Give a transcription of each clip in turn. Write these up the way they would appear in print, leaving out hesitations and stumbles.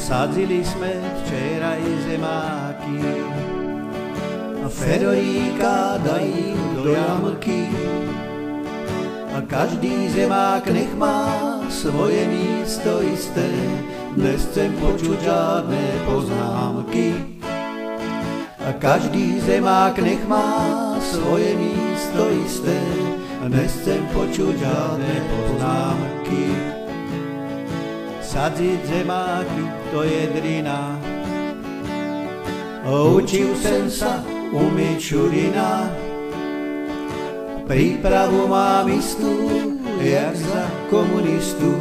Sadzili sme včeraj zemáky, Fedoríka dají do jamky. A každý zemák nech má svoje místo isté, nechcem počuť žiadne poznámky. A každý zemák nech má svoje místo isté, nechcem počuť žiadne poznámky. Sadziť zemáky, to je drina, učil sem sa umyť šurina. Prípravu mám istú, jak za komunistu,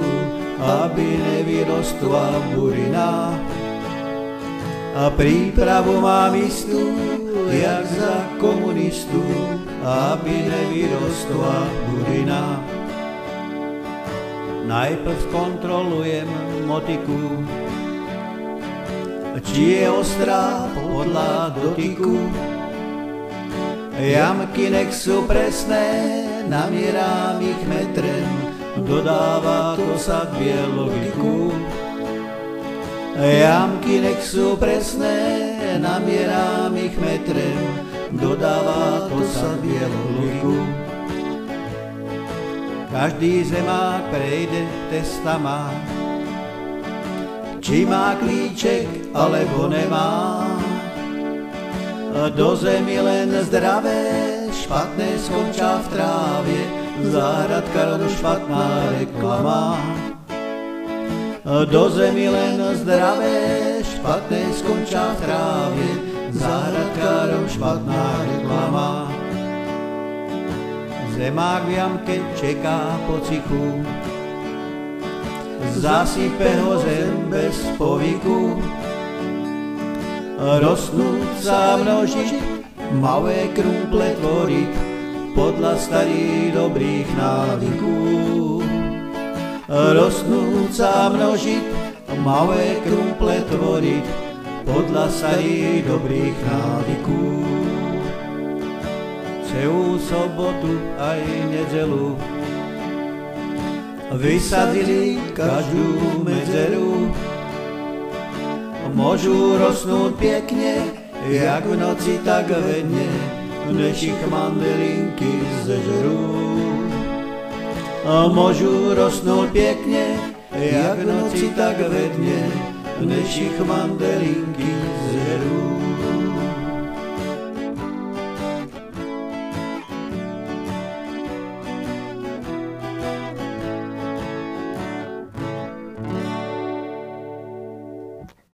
aby nevyrostla burina. A prípravu mám istú, jak za komunistu, aby nevyrostla burina. Najprv kontrolujem motiku, či je ostrá podľa dotyku. Jamky nech sú presné, namieram ich metrem, dodáva to sadbie logiku. Jamky nech sú presné, namieram ich metrem, dodáva to sadbie logiku. Každý zemák prejde testama, či má klíček, alebo nemá. Do zemi len zdravé, špatné skončia v trávie, záhradkárom špatná reklama. Do zemi len zdravé, špatné skončia v trávie, záhradkárom špatná reklama. Zemák v jamke čeká po cichu, zasype ho zem bez povyku. Rostnúť sa množiť, malé krumple tvoriť, podľa starých dobrých návykov. Rostnúť sa množiť, malé krumple tvoriť, podľa starých dobrých návykov. Celú sobotu aj nedelu vysadzili každú medzeru. Môžu rosnúť pekne, jak v noci, tak ve dne, než ich mandelinky zežerú. Môžu rosnúť pekne, jak v noci, tak ve dne, než ich mandelinky zežerú.